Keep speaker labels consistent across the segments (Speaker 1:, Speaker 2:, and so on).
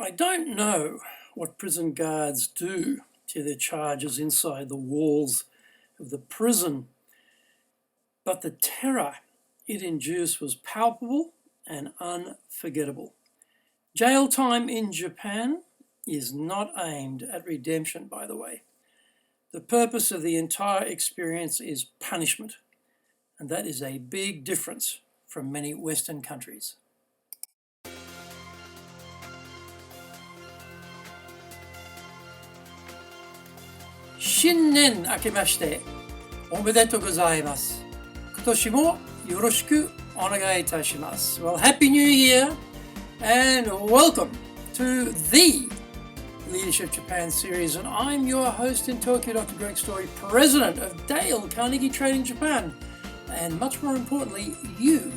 Speaker 1: I don't know what prison guards do to their charges inside the walls of the prison, but the terror it induced was palpable and unforgettable. Jail time in Japan is not aimed at redemption, by the way. The purpose of the entire experience is punishment, and that is a big difference from many Western countries. Shinnen akemashite omedetou gozaimasu. Kotoshi mo yoroshiku onegai itashimasu. Well, Happy New Year and welcome to the Leadership Japan series, and I'm your host in Tokyo, Dr. Greg Story, President of Dale Carnegie Training Japan. And much more importantly, you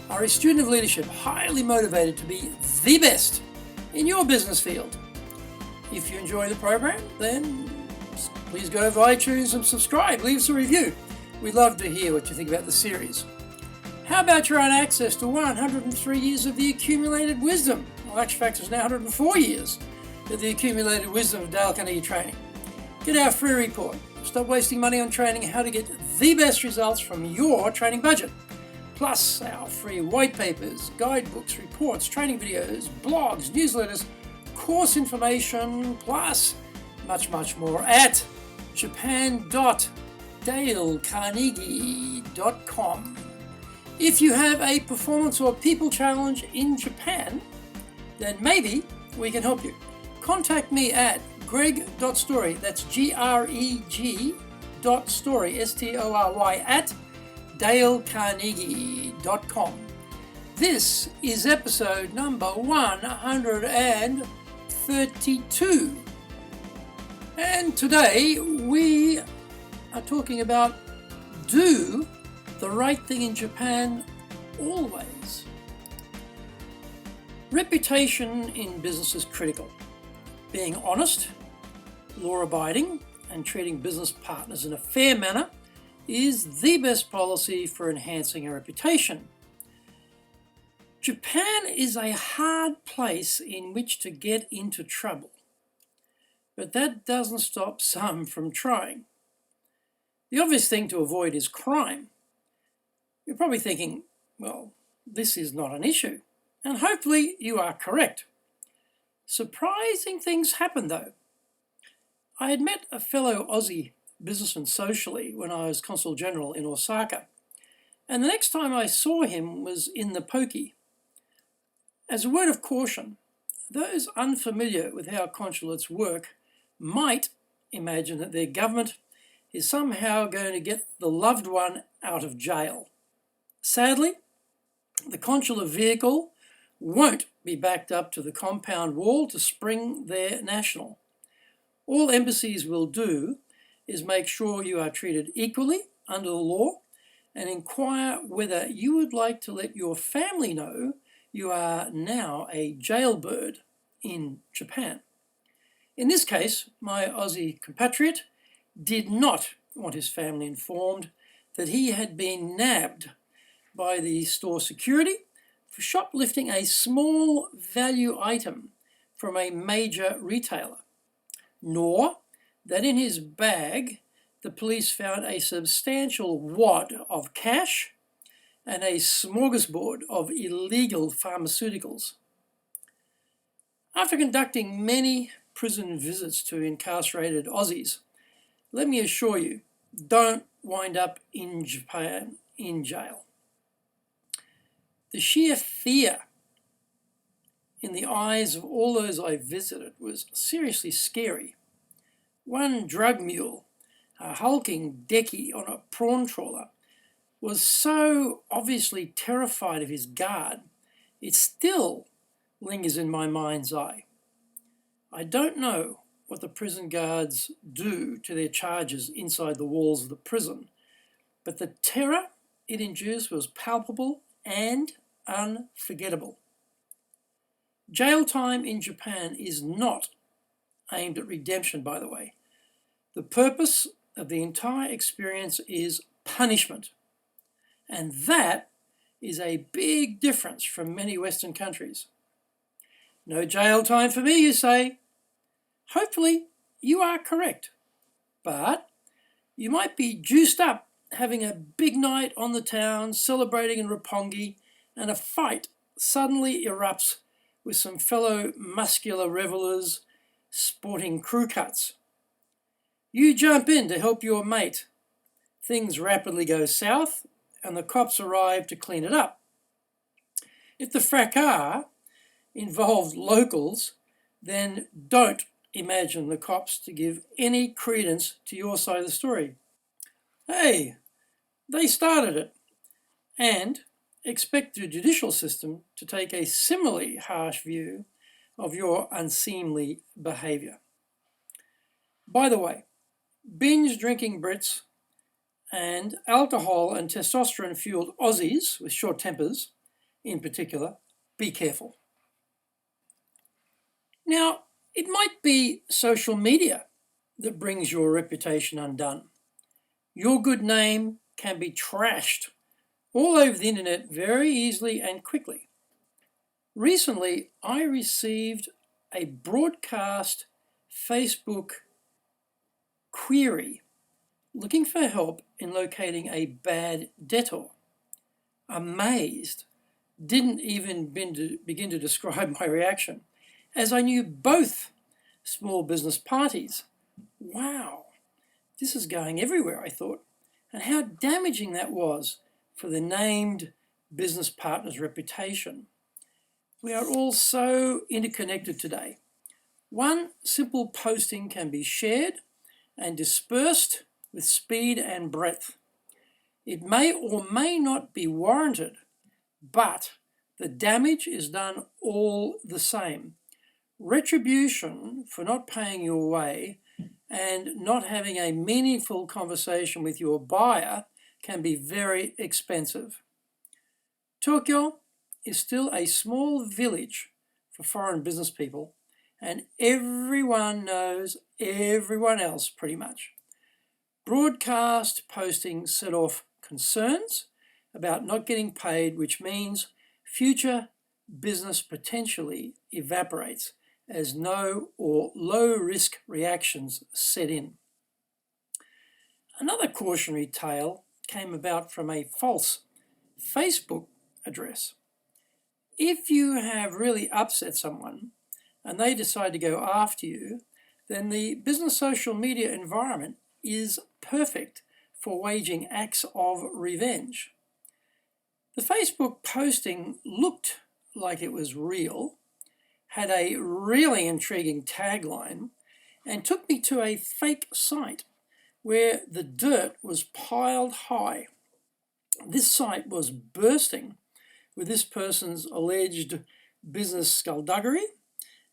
Speaker 1: are a student of leadership, highly motivated to be the best in your business field. If you enjoy the program, then please go over iTunes and subscribe, leave us a review. We'd love to hear what you think about the series. How about your own access to 103 years of the accumulated wisdom? Well, actual fact, it's now 104 years of the accumulated wisdom of Dale Carnegie Training. Get our free report. Stop wasting money on training, how to get the best results from your training budget. Plus our free white papers, guidebooks, reports, training videos, blogs, newsletters, course information, plus much more at japan.dalecarnegie.com. If you have a performance or people challenge in Japan, then maybe we can help you. Contact me at greg.story, that's greg.story, S-T-O-R-Y, at dalecarnegie.com. This is episode number 132. And today we are talking about do the right thing in Japan always. Reputation in business is critical. Being honest, law-abiding, and treating business partners in a fair manner is the best policy for enhancing a reputation. Japan is a hard place in which to get into trouble, but that doesn't stop some from trying. The obvious thing to avoid is crime. You're probably thinking, well, this is not an issue, and hopefully you are correct. Surprising things happen though. I had met a fellow Aussie businessman socially when I was Consul General in Osaka, and the next time I saw him was in the pokey. As a word of caution, those unfamiliar with how consulates work might imagine that their government is somehow going to get the loved one out of jail. Sadly, the consular vehicle won't be backed up to the compound wall to spring their national. All embassies will do is make sure you are treated equally under the law and inquire whether you would like to let your family know you are now a jailbird in Japan. In this case, my Aussie compatriot did not want his family informed that he had been nabbed by the store security for shoplifting a small value item from a major retailer, nor that in his bag the police found a substantial wad of cash and a smorgasbord of illegal pharmaceuticals. After conducting many prison visits to incarcerated Aussies, let me assure you, don't wind up in Japan in jail. The sheer fear in the eyes of all those I visited was seriously scary. One drug mule, a hulking decky on a prawn trawler, was so obviously terrified of his guard, it still lingers in my mind's eye. I don't know what the prison guards do to their charges inside the walls of the prison, but the terror it induced was palpable and unforgettable. Jail time in Japan is not aimed at redemption, by the way. The purpose of the entire experience is punishment, and that is a big difference from many Western countries. No jail time for me, you say. Hopefully, you are correct. But you might be juiced up, having a big night on the town, celebrating in Roppongi, and a fight suddenly erupts with some fellow muscular revelers sporting crew cuts. You jump in to help your mate. Things rapidly go south, and the cops arrive to clean it up. If the fracas involved locals, then don't imagine the cops to give any credence to your side of the story. Hey, they started it, and expect the judicial system to take a similarly harsh view of your unseemly behaviour. By the way, binge drinking Brits and alcohol and testosterone fueled Aussies with short tempers, in particular, be careful. Now, it might be social media that brings your reputation undone. Your good name can be trashed all over the internet very easily and quickly. Recently, I received a broadcast Facebook query looking for help in locating a bad debtor. Amazed, didn't even begin to describe my reaction, as I knew both small business parties. Wow, this is going everywhere, I thought, and how damaging that was for the named business partner's reputation. We are all so interconnected today. One simple posting can be shared and dispersed with speed and breadth. It may or may not be warranted, but the damage is done all the same. Retribution for not paying your way and not having a meaningful conversation with your buyer can be very expensive. Tokyo is still a small village for foreign business people, and everyone knows everyone else pretty much. Broadcast postings set off concerns about not getting paid, which means future business potentially evaporates as no or low risk reactions set in. Another cautionary tale came about from a false Facebook address. If you have really upset someone and they decide to go after you, then the business social media environment is perfect for waging acts of revenge. The Facebook posting looked like it was real, had a really intriguing tagline, and took me to a fake site where the dirt was piled high. This site was bursting with this person's alleged business skullduggery,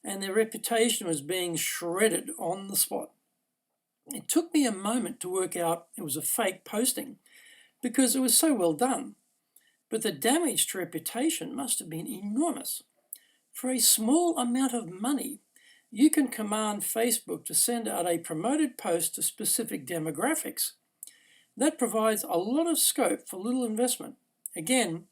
Speaker 1: and their reputation was being shredded on the spot. It took me a moment to work out it was a fake posting because it was so well done, but the damage to reputation must have been enormous. For a small amount of money, you can command Facebook to send out a promoted post to specific demographics. That provides a lot of scope for little investment. Again,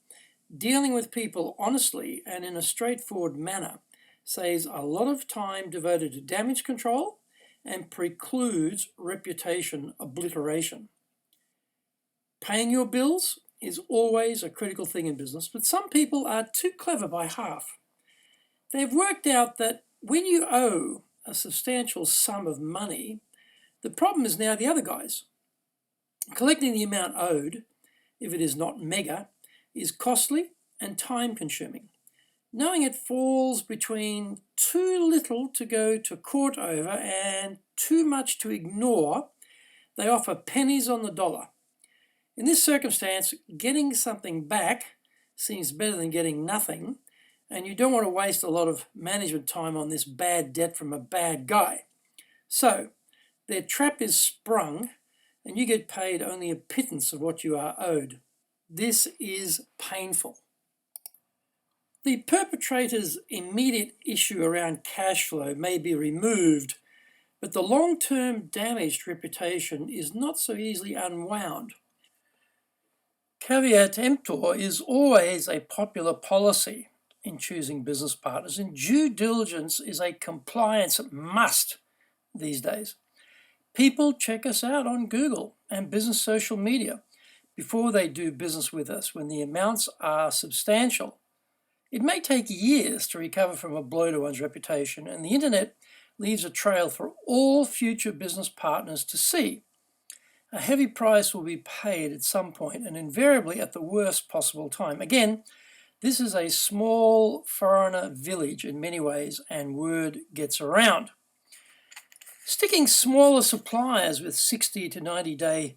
Speaker 1: dealing with people honestly and in a straightforward manner saves a lot of time devoted to damage control and precludes reputation obliteration. Paying your bills is always a critical thing in business, but some people are too clever by half. They've worked out that when you owe a substantial sum of money, the problem is now the other guys. Collecting the amount owed, if it is not mega, is costly and time-consuming. Knowing it falls between too little to go to court over and too much to ignore, they offer pennies on the dollar. In this circumstance, getting something back seems better than getting nothing, and you don't want to waste a lot of management time on this bad debt from a bad guy. So, their trap is sprung, and you get paid only a pittance of what you are owed. This is painful. The perpetrator's immediate issue around cash flow may be removed, but the long-term damaged reputation is not so easily unwound. Caveat emptor is always a popular policy in choosing business partners, and due diligence is a compliance must these days. People check us out on Google and business social media before they do business with us when the amounts are substantial. It may take years to recover from a blow to one's reputation, and the internet leaves a trail for all future business partners to see. A heavy price will be paid at some point, and invariably at the worst possible time. Again, this is a small foreigner village in many ways, and word gets around. Sticking smaller suppliers with 60 to 90-day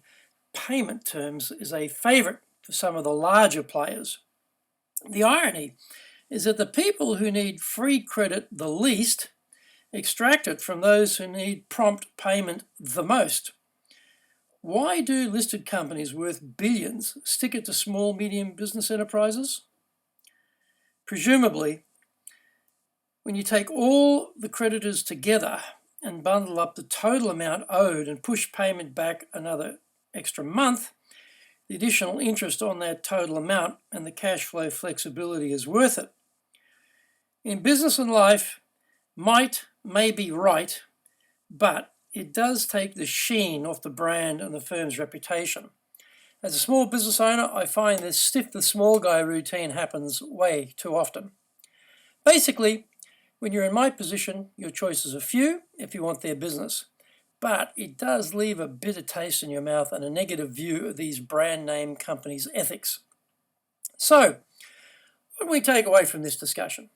Speaker 1: payment terms is a favorite for some of the larger players. The irony is that the people who need free credit the least extract it from those who need prompt payment the most. Why do listed companies worth billions stick it to small, medium business enterprises? Presumably, when you take all the creditors together and bundle up the total amount owed and push payment back another extra month, the additional interest on that total amount and the cash flow flexibility is worth it. In business and life, might may be right, but it does take the sheen off the brand and the firm's reputation. As a small business owner, I find this stiff the small guy routine happens way too often. Basically, when you're in my position, your choices are few if you want their business. But it does leave a bitter taste in your mouth and a negative view of these brand name companies' ethics. So, what do we take away from this discussion?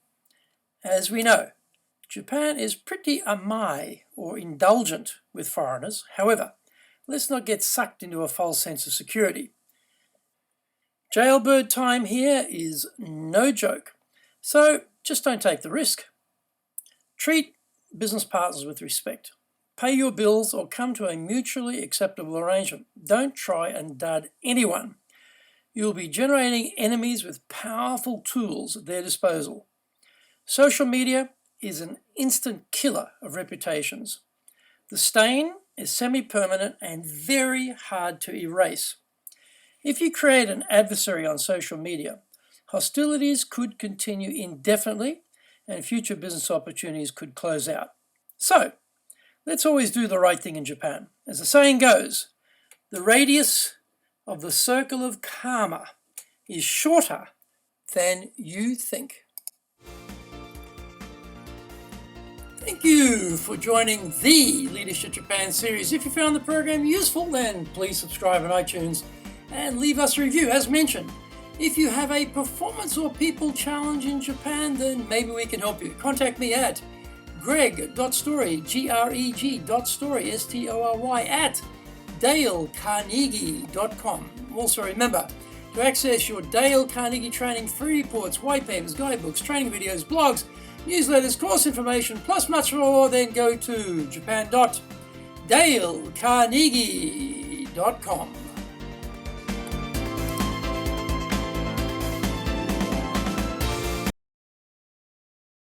Speaker 1: As we know, Japan is pretty amai or indulgent with foreigners. However, let's not get sucked into a false sense of security. Jailbird time here is no joke, so just don't take the risk. Treat business partners with respect. Pay your bills or come to a mutually acceptable arrangement. Don't try and dud anyone. You'll be generating enemies with powerful tools at their disposal. Social media is an instant killer of reputations. The stain is semi-permanent and very hard to erase. If you create an adversary on social media, hostilities could continue indefinitely and future business opportunities could close out. So, let's always do the right thing in Japan. As the saying goes, the radius of the circle of karma is shorter than you think. Thank you for joining the Leadership Japan series. If you found the program useful, then please subscribe on iTunes and leave us a review. As mentioned, if you have a performance or people challenge in Japan, then maybe we can help you. Contact me at greg.story, greg.story, S-T-O-R-Y, at dalecarnegie.com. Also remember, to access your Dale Carnegie training free reports, white papers, guidebooks, training videos, blogs, newsletters, course information, plus much more, then go to japan.dalecarnegie.com.